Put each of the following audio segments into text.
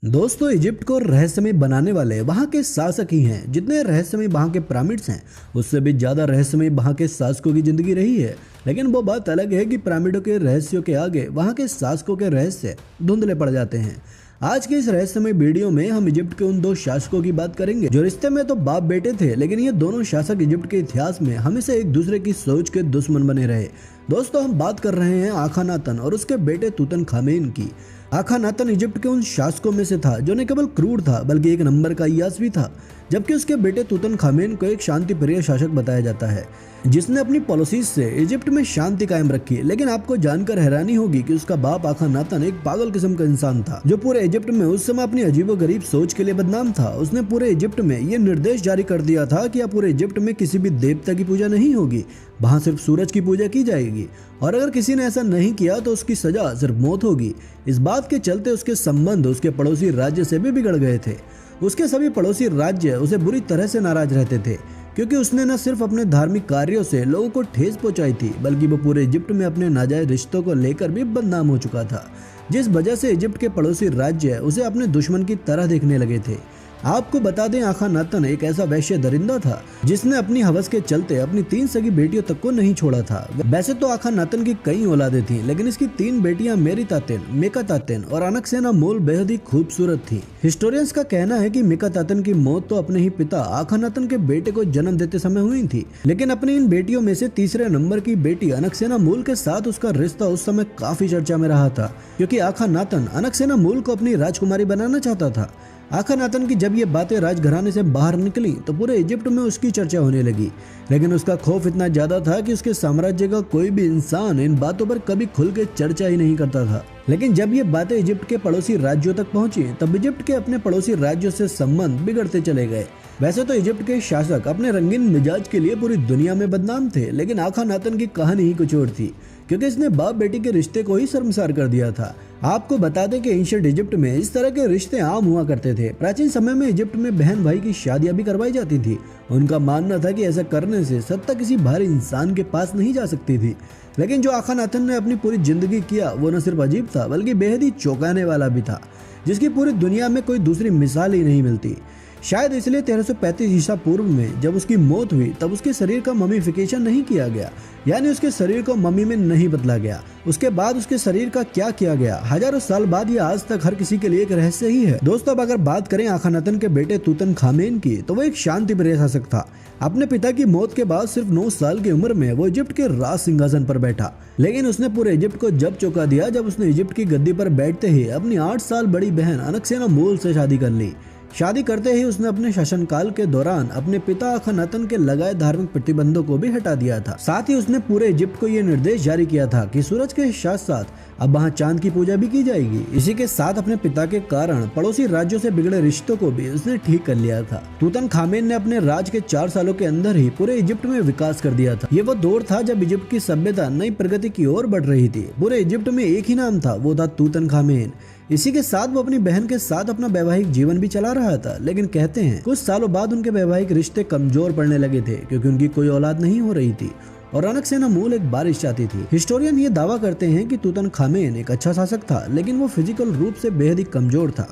दोस्तों, इजिप्ट को रहस्यमय बनाने वाले वहाँ के शासक ही हैं। जितने रहस्यमय वहाँ के पिरामिड्स हैं, उससे भी ज़्यादा रहस्यमय वहाँ के शासकों की ज़िंदगी रही है। लेकिन वो बात अलग है कि पिरामिडों के रहस्यों के आगे वहाँ के शासकों के रहस्य धुंधले पड़ जाते हैं। आज के इस रहस्यमय वीडियो में हम इजिप्ट के उन दो शासकों की बात करेंगे जो रिश्ते में तो बाप बेटे थे, लेकिन ये दोनों शासक इजिप्ट के इतिहास में हमेशा एक दूसरे की सोच के दुश्मन बने रहे। दोस्तों, हम बात कर रहे हैं आखानातन और उसके बेटे तूतनखामेन की। आखानातन इजिप्ट के उन शासकों में से था जो न केवल क्रूर था बल्कि एक नंबर का यास भी था, जबकि उसके बेटे तूतनखामेन को एक शांति प्रिय शासक बताया जाता है जिसने अपनी पॉलिसीज से इजिप्ट में शांति कायम रखी। लेकिन आपको जानकर हैरानी होगी कि उसका बाप आखानातन एक पागल किस्म का इंसान था जो पूरे इजिप्ट में उस समय अपनी अजीबोगरीब सोच के लिए बदनाम था। उसने पूरे इजिप्ट में ये निर्देश जारी कर दिया था कि अब पूरे इजिप्ट में किसी भी देवता की पूजा नहीं होगी, वहां सिर्फ सूरज की पूजा की जाएगी और अगर किसी ने ऐसा नहीं किया तो उसकी सजा सिर्फ मौत होगी। इस बात के चलते उसके संबंध उसके पड़ोसी राज्य से भी बिगड़ गए थे। उसके सभी पड़ोसी राज्य उसे बुरी तरह से नाराज रहते थे क्योंकि उसने न सिर्फ अपने धार्मिक कार्यों से लोगों को ठेस पहुंचाई थी बल्कि वो पूरे इजिप्ट में अपने नाजायज रिश्तों को लेकर भी बदनाम हो चुका था, जिस वजह से इजिप्ट के पड़ोसी राज्य उसे अपने दुश्मन की तरह देखने लगे थे। आपको बता दें, आखानातन एक ऐसा वैश्य दरिंदा था जिसने अपनी हवस के चलते अपनी 3 सगी बेटियों तक को नहीं छोड़ा था। वैसे तो आखानातन की कई औलादें थीं, लेकिन इसकी 3 बेटियां मेरितातेन, मेकातातेन और अनक्सेनामोल बेहद ही खूबसूरत थीं। हिस्टोरियंस का कहना है कि मेकातातेन की मौत तो अपने ही पिता आखानातन के बेटे को जन्म देते समय हुई थी, लेकिन अपनी इन बेटियों में से तीसरे नंबर की बेटी अनक्सेनामोल के साथ उसका रिश्ता उस समय काफी चर्चा में रहा था क्योंकि आखानातन अनक्सेनामोल को अपनी राजकुमारी बनाना चाहता था। आखानातन की जब ये बातें राजघराने से बाहर निकली तो पूरे इजिप्ट में उसकी चर्चा होने लगी, लेकिन उसका खौफ इतना ज्यादा था कि उसके साम्राज्य का कोई भी इंसान इन बातों पर कभी खुल के चर्चा ही नहीं करता था। लेकिन जब ये बातें इजिप्ट के पड़ोसी राज्यों तक पहुंची तब इजिप्ट के अपने पड़ोसी राज्यों से संबंध बिगड़ते चले गए। वैसे तो इजिप्ट के शासक अपने रंगीन मिजाज के लिए पूरी दुनिया में बदनाम थे, लेकिन आखानातन की कहानी ही कुछ और थी क्योंकि इसने बाप बेटी के रिश्ते को ही शर्मसार कर दिया था। आपको बता दें कि एंशिएंट इजिप्ट में इस तरह के रिश्ते आम हुआ करते थे। प्राचीन समय में इजिप्ट में बहन भाई की शादियां भी करवाई जाती थी। उनका मानना था कि ऐसा करने से सत्ता किसी भारी इंसान के पास नहीं जा सकती थी। लेकिन जो आखानातन ने अपनी पूरी जिंदगी किया वो न सिर्फ अजीब था बल्कि बेहद ही चौंकाने वाला भी था, जिसकी पूरी दुनिया में कोई दूसरी मिसाल ही नहीं मिलती। शायद इसलिए 1335 ईसा पूर्व में जब उसकी मौत हुई तब उसके शरीर का ममीफिकेशन नहीं किया गया, यानी उसके शरीर को मम्मी में नहीं बदला गया। उसके बाद उसके शरीर का क्या किया गया, हजारों साल बाद ये आज तक हर किसी के लिए एक रहस्य ही है। दोस्तों, अब अगर बात करें आखानातन के बेटे तूतनखामेन की तो वो एक शांति प्रिय शासक था। अपने पिता की मौत के बाद सिर्फ 9 साल की उम्र में वो इजिप्ट के राज सिंहासन पर बैठा, लेकिन उसने पूरे इजिप्ट को जब चौंका दिया जब उसने इजिप्ट की गद्दी पर बैठते ही अपनी 8 साल बड़ी बहन अनक्सेनामोल से शादी कर ली। शादी करते ही उसने अपने शासनकाल के दौरान अपने पिता आखानातन के लगाए धार्मिक प्रतिबंधों को भी हटा दिया था। साथ ही उसने पूरे इजिप्ट को यह निर्देश जारी किया था कि सूरज के साथ साथ अब वहाँ चांद की पूजा भी की जाएगी। इसी के साथ अपने पिता के कारण पड़ोसी राज्यों से बिगड़े रिश्तों को भी उसने ठीक कर लिया था। तूतनखामेन ने अपने राज के 4 सालों के अंदर ही पूरे इजिप्ट में विकास कर दिया था। ये वो दौर था जब इजिप्ट की सभ्यता नई प्रगति की ओर बढ़ रही थी। पूरे इजिप्ट में एक ही नाम था, वो था तूतनखामेन। इसी के साथ वो अपनी बहन के साथ अपना वैवाहिक जीवन भी चला रहा था, लेकिन कहते हैं कुछ सालों बाद उनके वैवाहिक रिश्ते कमजोर पड़ने लगे थे क्योंकि उनकी कोई औलाद नहीं हो रही थी और अनक्सेनामोल एक बारिश चाहती थी। हिस्टोरियन ये दावा करते हैं कि तूतनखामेन एक अच्छा शासक था, लेकिन वो फिजिकल रूप से बेहद ही कमजोर था।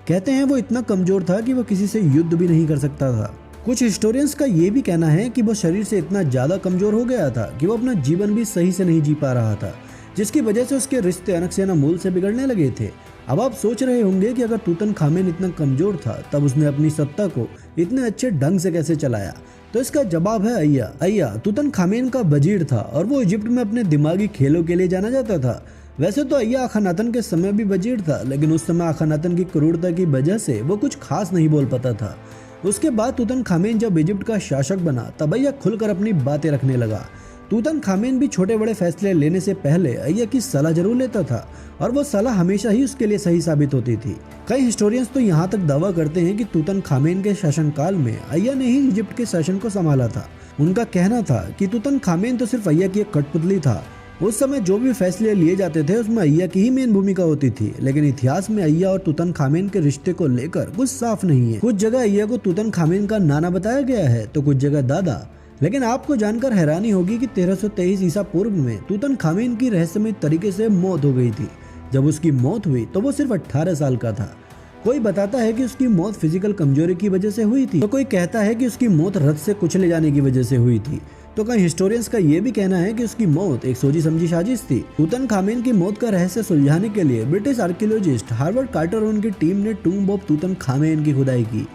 कहते हैं वो इतना कमजोर था कि वो किसी से युद्ध भी नहीं कर सकता था। कुछ हिस्टोरियंस का ये भी कहना है कि वो शरीर से इतना ज्यादा कमजोर हो गया था कि वो अपना जीवन भी सही से नहीं जी पा रहा था, जिसकी वजह से उसके रिश्ते अनक्सेनामोल से बिगड़ने लगे थे। अब आप सोच रहे होंगे कि अगर तूतनखामेन इतना कमजोर था तब उसने अपनी सत्ता को इतने अच्छे ढंग से कैसे चलाया, तो इसका जवाब है अय्या तूतनखामेन का वजीर था और वो इजिप्ट में अपने दिमागी खेलों के लिए जाना जाता था। वैसे तो अय्या आखानातन के समय भी वजीर था, लेकिन उस समय आखानातन की क्रूरता की वजह से वो कुछ खास नहीं बोल पाता था। उसके बाद तूतनखामेन जब इजिप्ट का शासक बना तब अय्या खुलकर अपनी बातें रखने लगा। तूतनखामेन भी छोटे बड़े फैसले लेने से पहले अय्या की सलाह जरूर लेता था और वो सलाह हमेशा ही उसके लिए सही साबित होती थी। कई हिस्टोरियंस तो यहाँ तक दावा करते हैं कि तूतनखामेन के शासनकाल में अय्या ने ही इजिप्ट के शासन को संभाला था। उनका कहना था कि तूतनखामेन तो सिर्फ अय्या की एक कठपुतली था। उस समय जो भी फैसले लिए जाते थे उसमें अय्या की ही मेन भूमिका होती थी, लेकिन इतिहास में अय्या और तूतनखामेन के रिश्ते को लेकर कुछ साफ नहीं है। कुछ जगह अय्या को तूतनखामेन का नाना बताया गया है तो कुछ जगह दादा। लेकिन आपको जानकर हैरानी होगी कि 1323 ईसा पूर्व में तूतनखामेन की रहस्यमय तरीके से मौत हो गई थी। जब उसकी मौत हुई तो वो सिर्फ 18 साल का था। कोई बताता है कि उसकी मौत फिजिकल कमजोरी की वजह से हुई थी, तो कोई कहता है कि उसकी मौत रथ से कुचले जाने की वजह से हुई थी। तो कई हिस्टोरियंस का ये भी कहना है कि उसकी मौत एक सोची समझी साजिश थी। तूतनखामेन की मौत का रहस्य सुलझाने के लिए ब्रिटिश आर्कियोलॉजिस्ट हार्वर्ड कार्टर और उनकी टीम ने टूम्ब ऑफ तूतनखामेन की खुदाई की।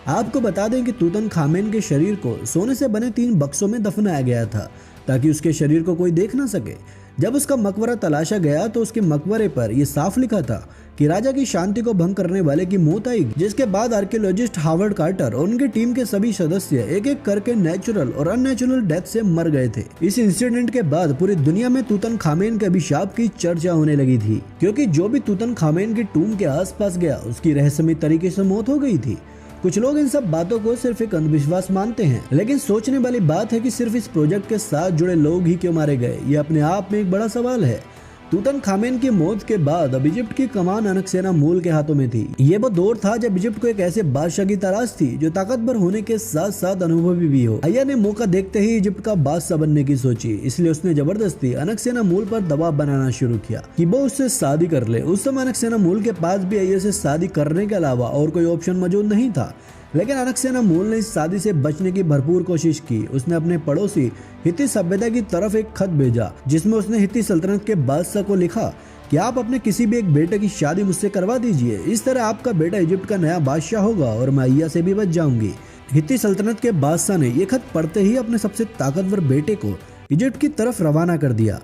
आपको बता दें कि तूतनखामेन के शरीर को सोने से बने 3 बक्सों में दफनाया गया था ताकि उसके शरीर को कोई देख ना सके। जब उसका मकबरा तलाशा गया तो उसके मकबरे पर यह साफ लिखा था कि राजा की शांति को भंग करने वाले की मौत आई, जिसके बाद आर्कियोलॉजिस्ट हार्वर्ड कार्टर और उनकी टीम के सभी सदस्य एक एक करके नेचुरल और अननेचुरल डेथ से मर गए थे। इस इंसिडेंट के बाद पूरी दुनिया में तूतनखामेन के अभिशाप की चर्चा होने लगी थी, क्योंकि जो भी तूतनखामेन की टूम के आसपास गया उसकी रहस्यमय तरीके से मौत हो गई थी। कुछ लोग इन सब बातों को सिर्फ एक अंधविश्वास मानते हैं, लेकिन सोचने वाली बात है कि सिर्फ इस प्रोजेक्ट के साथ जुड़े लोग ही क्यों मारे गए, ये अपने आप में एक बड़ा सवाल है। तूतनखामेन की मौत के बाद अब इजिप्ट की कमान अनक्सेनामूल के हाथों में थी। ये वो दौर था जब इजिप्ट को एक ऐसे बादशाह की तलाश थी जो ताकतवर होने के साथ साथ अनुभवी भी हो। अय्या ने मौका देखते ही इजिप्ट का बादशाह बनने की सोची, इसलिए उसने जबरदस्ती अनक्सेनामूल पर दबाव बनाना शुरू किया कि वो उससे शादी कर ले। उस समय अनक्सेनामूल के पास भी अय्या से शादी करने के अलावा और कोई ऑप्शन मौजूद नहीं था, लेकिन अनक्सेनामूल ने इस शादी से बचने की भरपूर कोशिश की। उसने अपने पड़ोसी हित्ती सभ्यता की तरफ एक खत भेजा जिसमें उसने हित्ती सल्तनत के बादशाह को लिखा कि आप अपने किसी भी एक बेटे की शादी मुझसे करवा दीजिए, इस तरह आपका बेटा इजिप्ट का नया बादशाह होगा और मैं अय्या से भी बच जाऊंगी। हित्ती सल्तनत के बादशाह ने यह खत पढ़ते ही अपने सबसे ताकतवर बेटे को इजिप्ट की तरफ रवाना कर दिया,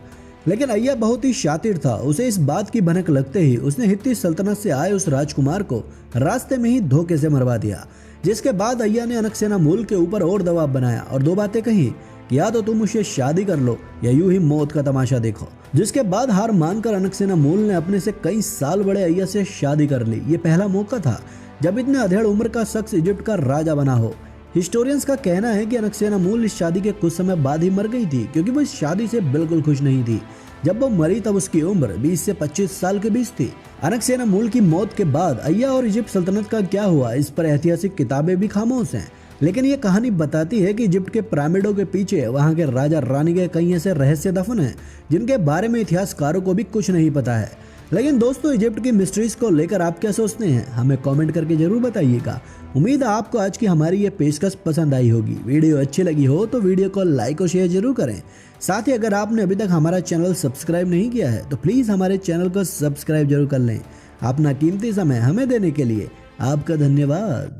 लेकिन अय्या बहुत ही शातिर था। उसे इस बात की भनक लगते ही उसने हित्ती सल्तनत से आए उस राजकुमार को रास्ते में ही धोखे से मरवा दिया, जिसके बाद अय्या ने अनक्सेनामूल के ऊपर और दबाव बनाया और 2 बातें कही कि या तो तुम मुझसे शादी कर लो या यूं ही मौत का तमाशा देखो। जिसके बाद हार मानकर अनक्सेनामूल ने अपने से कई साल बड़े अय्या से शादी कर ली। ये पहला मौका था जब इतने अधेड़ उम्र का शख्स इजिप्ट का राजा बना हो। हिस्टोरियंस का कहना है कि अनक्सेनामूल इस शादी के कुछ समय बाद ही मर गई थी, क्योंकि वो इस शादी से बिल्कुल खुश नहीं थी। जब वो मरी तब उसकी उम्र 20 से 25 साल के बीच थी। अनक्सेनामूल की मौत के बाद अय्या और इजिप्ट सल्तनत का क्या हुआ, इस पर ऐतिहासिक किताबें भी खामोश हैं, लेकिन ये कहानी बताती है कि इजिप्ट के पिरामिडों के पीछे वहां के राजा रानी के कई ऐसे रहस्य दफन हैं जिनके बारे में इतिहासकारों को भी कुछ नहीं पता है। लेकिन दोस्तों, इजिप्ट की मिस्ट्रीज को लेकर आप क्या सोचते हैं, हमें कमेंट करके जरूर बताइएगा। उम्मीद है आपको आज की हमारी ये पेशकश पसंद आई होगी। वीडियो अच्छी लगी हो तो वीडियो को लाइक और शेयर जरूर करें। साथ ही अगर आपने अभी तक हमारा चैनल सब्सक्राइब नहीं किया है तो प्लीज़ हमारे चैनल को सब्सक्राइब जरूर कर लें। अपना कीमती समय हमें देने के लिए आपका धन्यवाद।